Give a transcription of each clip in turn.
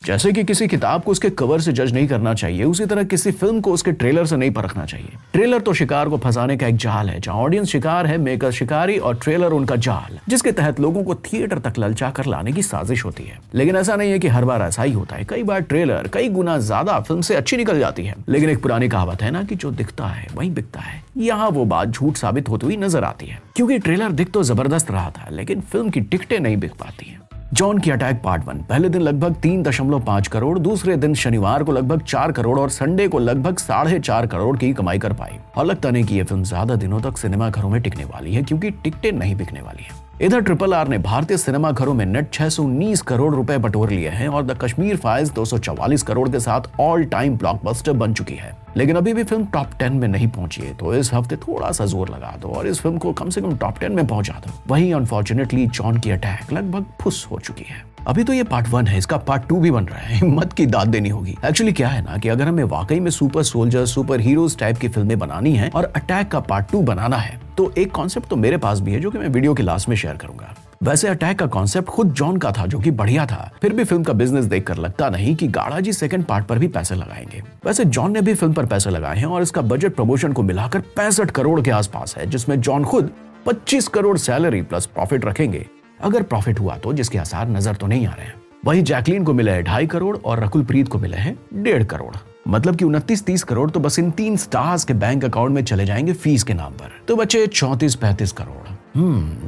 जैसे कि किसी किताब को उसके कवर से जज नहीं करना चाहिए, उसी तरह किसी फिल्म को उसके ट्रेलर से नहीं परखना चाहिए। ट्रेलर तो शिकार को फंसाने का एक जाल है, जहां ऑडियंस शिकार है, मेकर शिकारी और ट्रेलर उनका जाल, जिसके तहत लोगों को थिएटर तक ललचा कर लाने की साजिश होती है। लेकिन ऐसा नहीं है कि हर बार ऐसा ही होता है। कई बार ट्रेलर कई गुना ज्यादा फिल्म से अच्छी निकल जाती है। लेकिन एक पुरानी कहावत है ना कि जो दिखता है वही बिकता है। यहाँ वो बात झूठ साबित होती हुई नजर आती है, क्योंकि ट्रेलर दिख तो जबरदस्त रहा था, लेकिन फिल्म की टिकटें नहीं बिक पाती है। जॉन की अटैक पार्ट 1 पहले दिन लगभग 3.5 करोड़, दूसरे दिन शनिवार को लगभग 4 करोड़ और संडे को लगभग 4.5 करोड़ की कमाई कर पाई। और लगता नहीं कि यह फिल्म ज्यादा दिनों तक सिनेमा घरों में टिकने वाली है, क्योंकि टिकटें नहीं बिकने वाली है। इधर RRR ने भारतीय सिनेमा घरों में नेट 619 करोड़ रुपए बटोर लिए हैं और द कश्मीर फाइल्स 244 करोड़ के साथ ऑल टाइम ब्लॉकबस्टर बन चुकी है। लेकिन अभी भी फिल्म टॉप 10 में नहीं पहुंची है, तो इस हफ्ते थोड़ा सा जोर लगा दो और इस फिल्म को कम से कम टॉप 10 में पहुंचा दो। वहीं अनफॉर्चुनेटली जॉन की अटैक लगभग फुस हो चुकी है। अभी तो ये पार्ट 1 है, इसका पार्ट 2 भी बन रहा है। हिम्मत की दाद देनी होगी। एक्चुअली क्या है ना कि अगर हमें वाकई में super soldier, super heroes type की फिल्में बनानी है और अटैक का पार्ट 2 बनाना है, तो एक कॉन्सेप्ट तो मेरे पास भी है, जो कि मैं वीडियो के लास्ट में शेयर करूंगा। वैसे अटैक का कॉन्सेप्ट खुद जॉन का था, जो कि बढ़िया था। फिर भी फिल्म का बिजनेस देखकर लगता नहीं कि गाड़ा जी सेकंड पार्ट पर भी पैसे लगाएंगे। वैसे जॉन ने भी फिल्म पर पैसे लगाए हैं और इसका बजट प्रमोशन को मिलाकर 65 करोड़ के आसपास है, जिसमें जॉन खुद 25 करोड़ सैलरी प्लस प्रॉफिट रखेंगे। अगर प्रॉफिट हुआ तो, जिसके आसार नजर तो नहीं आ रहे हैं। वहीं जैकलीन को मिले हैं 2.5 करोड़ और रकुल प्रीत को मिले हैं 1.5 करोड़। मतलब कि 29-30 करोड़ तो बस इन 3 स्टार्स के बैंक अकाउंट में चले जाएंगे फीस के नाम पर। तो बचे 34-35 करोड़।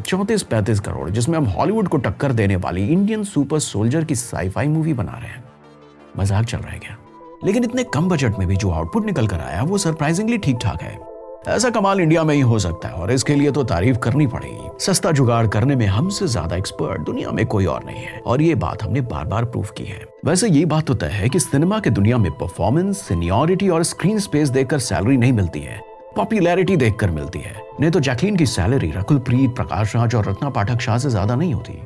34-35 करोड़, जिसमें हम हॉलीवुड को टक्कर देने वाली इंडियन सुपर सोल्जर की साईफाई मूवी बना रहे हैं। मजाक चल रहा है क्या? लेकिन इतने कम बजट में भी जो आउटपुट निकल कर आया वो सरप्राइजिंगली ठीक ठाक है। ऐसा कमाल इंडिया में ही हो सकता है और इसके लिए तो तारीफ करनी पड़ेगी। सस्ता जुगाड़ करने में हमसे ज्यादा एक्सपर्ट दुनिया में कोई और नहीं है, और ये बात हमने बार बार प्रूव की है। वैसे ये बात तो तय है कि सिनेमा के दुनिया में परफॉर्मेंस, सीनियरिटी और स्क्रीन स्पेस देखकर सैलरी नहीं मिलती है, पॉपुलैरिटी देखकर मिलती है। नहीं तो जैकलीन की सैलरी रकुल प्रीत, प्रकाश राज और रत्ना पाठक शाह से ज्यादा नहीं होती।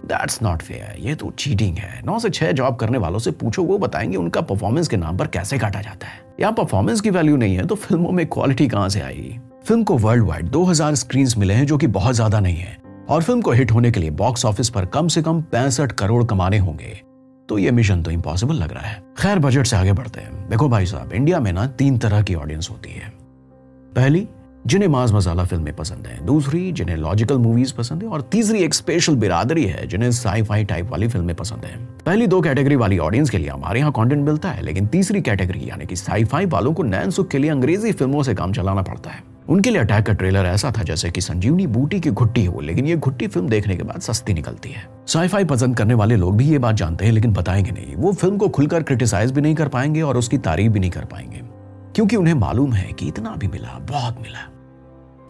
दैट्स नॉट फेयर, ये तो चीटिंग है। 9 से 6 जॉब करने वालों से पूछो, वो बताएंगे उनका परफॉर्मेंस के नाम पर कैसे काटा जाता है। यहाँ परफॉर्मेंस की वैल्यू नहीं है तो फिल्मों में क्वालिटी कहां से आएगी? फिल्म को वर्ल्ड वाइड 2000 स्क्रीन मिले हैं, जो कि बहुत ज्यादा नहीं है, और फिल्म को हिट होने के लिए बॉक्स ऑफिस पर कम से कम 65 करोड़ कमाने होंगे। तो ये मिशन तो इम्पॉसिबल लग रहा है। खैर, बजट से आगे बढ़ते हैं। देखो भाई साहब, इंडिया में ना 3 तरह की ऑडियंस होती है। पहली, जिन्हें मास मसाला फिल्में पसंद है। दूसरी, जिन्हें लॉजिकल मूवीज पसंद है। और तीसरी एक स्पेशल बिरादरी है, जिन्हें साई-फाई टाइप वाली फिल्में पसंद है। पहली 2 कैटेगरी वाली ऑडियंस के लिए हमारे यहाँ कंटेंट मिलता है, लेकिन तीसरी कैटेगरी यानी कि साई-फाई वालों को नैन सुख के लिए अंग्रेजी फिल्मों से काम चलाना पड़ता है। उनके लिए अटैक का ट्रेलर ऐसा था जैसे कि संजीवनी बूटी की घुट्टी हो, लेकिन ये घुट्टी फिल्म देखने के बाद सस्ती निकलती है। साई-फाई पसंद करने वाले लोग भी ये बात जानते हैं, लेकिन बताएंगे नहीं। वो फिल्म को खुलकर क्रिटिसाइज भी नहीं कर पाएंगे और उसकी तारीफ भी नहीं कर पाएंगे, क्योंकि उन्हें मालूम है कि इतना भी मिला, बहुत मिला।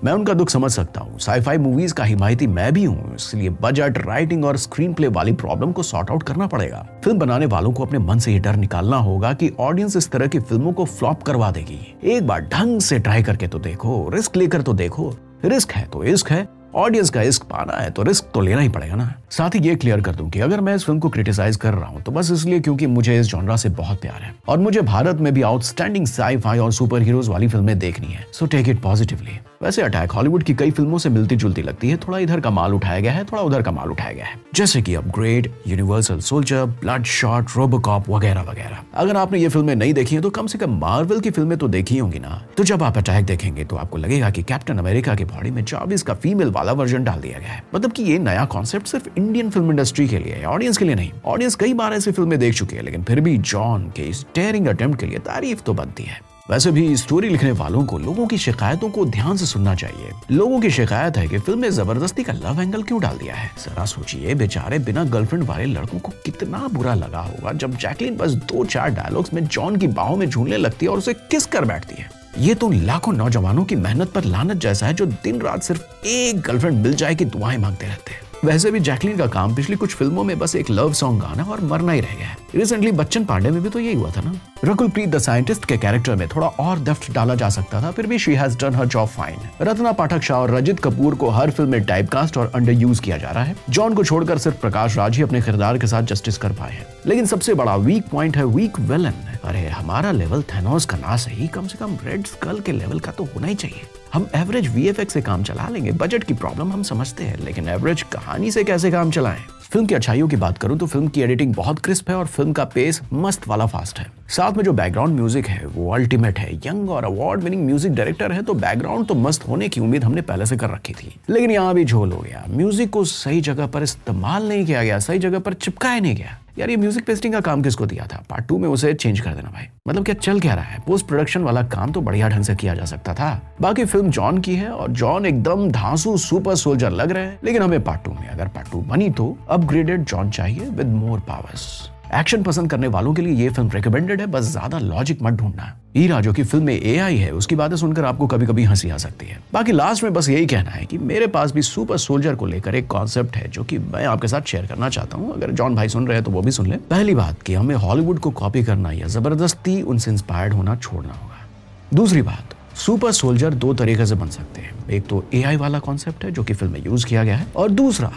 मैं उनका दुख समझ सकता हूँ। साई-फाई मूवीज का हिमायती मैं भी हूँ, इसलिए बजट, राइटिंग और स्क्रीन प्ले वाली प्रॉब्लम को सॉर्ट आउट करना पड़ेगा। फिल्म बनाने वालों को अपने मन से ये डर निकालना होगा कि ऑडियंस इस तरह की फिल्मों को फ्लॉप करवा देगी। एक बार ढंग से ट्राई करके तो देखो, रिस्क लेकर तो देखो। रिस्क है तो इश्क है, ऑडियंस का इश्क पाना है तो रिस्क तो लेना ही पड़ेगा ना। साथ ही ये क्लियर कर दूं कि अगर मैं इस फिल्म को क्रिटिसाइज कर रहा हूं तो बस इसलिए क्योंकि मुझे इस जॉनरा से बहुत प्यार है और मुझे भारत में भी आउटस्टैंडिंग साई-फाई और सुपर हीरोज वाली फिल्में देखनी है। So take it positively. वैसे अटैक हॉलीवुड की कई फिल्मों से मिलती जुलती लगती है। थोड़ा इधर का माल उठाया गया है, थोड़ा उधर का माल उठाया गया है, जैसे कि अपग्रेड, यूनिवर्सल सोल्जर, ब्लडशॉट, रोबोकॉप वगैरह वगैरह। अगर आपने ये फिल्में नहीं देखी है तो कम से कम मार्वल की फिल्में तो देखी होंगी ना। तो जब आप अटैक देखेंगे तो आपको लगेगा कि कैप्टन अमेरिका की बॉडी में जार्विस का फीमेल वाला वर्जन डाल दिया गया है। मतलब कि ये नया कॉन्सेप्ट सिर्फ इंडियन फिल्म इंडस्ट्री के लिए है, ऑडियंस के लिए नहीं। ऑडियंस कई बार ऐसी फिल्में देख चुकी है, लेकिन फिर भी जॉन के इस डेयरिंग अटेम्प्ट के लिए तारीफ तो बनती है। वैसे भी स्टोरी लिखने वालों को लोगों की शिकायतों को ध्यान से सुनना चाहिए। लोगों की शिकायत है कि फिल्म में जबरदस्ती का लव एंगल क्यों डाल दिया है। जरा सोचिए, बेचारे बिना गर्लफ्रेंड वाले लड़कों को कितना बुरा लगा होगा जब जैकलीन बस 2-4 डायलॉग्स में जॉन की बाहों में झूलने लगती है और उसे किस कर बैठती है। ये तो लाखों नौजवानों की मेहनत पर लानत जैसा है, जो दिन रात सिर्फ एक गर्लफ्रेंड मिल जाए की दुआएं मांगते रहते हैं। वैसे भी जैकलीन का काम पिछली कुछ फिल्मों में बस एक लव सॉन्ग गाना और मरना ही रह गया है। रिसेंटली बच्चन पांडे में भी तो यही हुआ था ना। रकुल प्रीत द साइंटिस्ट के कैरेक्टर में थोड़ा और डेप्थ डाला जा सकता था, फिर भी she has done her job fine. Ratna Pathak Shah और रजित कपूर को हर फिल्म में टाइपकास्ट और अंडर यूज किया जा रहा है। जॉन को छोड़कर सिर्फ प्रकाश राज ही अपने किरदार के साथ जस्टिस कर पाए हैं। लेकिन सबसे बड़ा वीक पॉइंट है वीक विलन। अरे हमारा लेवल थैनोस का ना सही, कम से कम रेड स्कल के लेवल का तो होना ही चाहिए। हम एवरेज वीएफएक्स से काम चला लेंगे, बजट की प्रॉब्लम हम समझते हैं, लेकिन एवरेज कहानी से कैसे काम चलाएं? फिल्म की अच्छाइयों की बात करूं तो फिल्म की एडिटिंग बहुत क्रिस्प है और फिल्म का पेस मस्त वाला फास्ट है। साथ में जो बैकग्राउंड म्यूजिक है वो अल्टीमेट है। यंग और अवार्ड विनिंग म्यूजिक डायरेक्टर है तो बैकग्राउंड तो मस्त होने की उम्मीद हमने पहले से कर रखी थी, लेकिन यहाँ भी झोल हो गया। म्यूजिक को सही जगह पर इस्तेमाल नहीं किया गया, सही जगह पर चिपकाया नहीं गया। यार ये म्यूजिक पेस्टिंग का काम किसको दिया था? पार्ट 2 में उसे चेंज कर देना भाई। मतलब क्या चल क्या रहा है? पोस्ट प्रोडक्शन वाला काम तो बढ़िया ढंग से किया जा सकता था। बाकी फिल्म जॉन की है और जॉन एकदम धांसू सुपर सोल्जर लग रहे हैं, लेकिन हमें पार्ट 2 में अगर पार्ट 2 बनी तो अपग्रेडेड जॉन चाहिए विद मोर पावर्स। एक्शन पसंद करने वालों के लिए ये फिल्म रिकमेंडेड है, बस ज्यादा लॉजिक मत ढूंढना। ईरा जो कि फिल्म में एआई है उसकी बातें सुनकर आपको कभी कभी हंसी आ सकती है। बाकी लास्ट में बस यही कहना है कि मेरे पास भी सुपर सोल्जर को लेकर एक कॉन्सेप्ट है जो कि मैं आपके साथ शेयर करना चाहता हूँ। अगर जॉन भाई सुन रहे हैं तो वो भी सुन ले। पहली बात कि हमें हॉलीवुड को कॉपी करना या जबरदस्ती उनसे इंस्पायर्ड होना छोड़ना होगा। दूसरी बात, सुपर सोल्जर दो तरीके से बन सकते हैं। एक तो एआई वाला कॉन्सेप्ट है जो कि फिल्म में यूज किया गया है, और दूसरा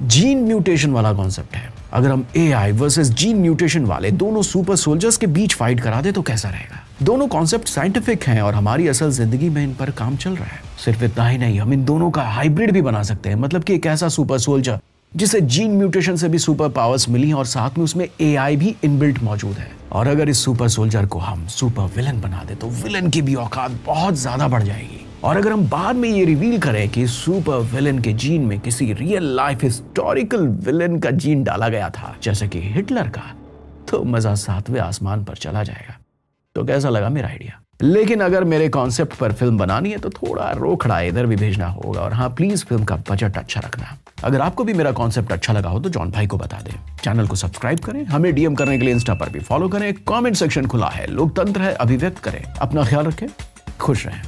जीन म्यूटेशन वाला कॉन्सेप्ट है। अगर हम एआई वर्सेस जीन म्यूटेशन वाले दोनों सुपर सोल्जर्स के बीच फाइट करा दे तो कैसा रहेगा? दोनों कॉन्सेप्ट साइंटिफिक हैं और हमारी असल जिंदगी में इन पर काम चल रहा है। सिर्फ इतना ही नहीं, हम इन दोनों का हाइब्रिड भी बना सकते हैं। मतलब कि एक ऐसा सुपर सोल्जर जिसे जीन म्यूटेशन से भी सुपर पावर्स मिली और साथ में उसमें एआई भी इनबिल्ट मौजूद है। और अगर इस सुपर सोल्जर को हम सुपर विलन बना दे तो विलन की भी औकात बहुत ज्यादा बढ़ जाएगी। और अगर हम बाद में ये रिवील करें कि सुपर विलन के जीन में किसी रियल लाइफ हिस्टोरिकल विलन का जीन डाला गया था, जैसे कि हिटलर का, तो मजा 7वें आसमान पर चला जाएगा। तो कैसा लगा मेरा आइडिया? लेकिन अगर मेरे कॉन्सेप्ट पर फिल्म बनानी है तो थोड़ा रोकड़ा इधर भी भेजना होगा। और हाँ, प्लीज फिल्म का बजट अच्छा रखना। अगर आपको भी मेरा कॉन्सेप्ट अच्छा लगा हो तो जॉन भाई को बता दें। चैनल को सब्सक्राइब करें, हमें डीएम करने के लिए इंस्टा पर भी फॉलो करें। कमेंट सेक्शन खुला है, लोकतंत्र है, अभिव्यक्त करें। अपना ख्याल रखें, खुश रहें।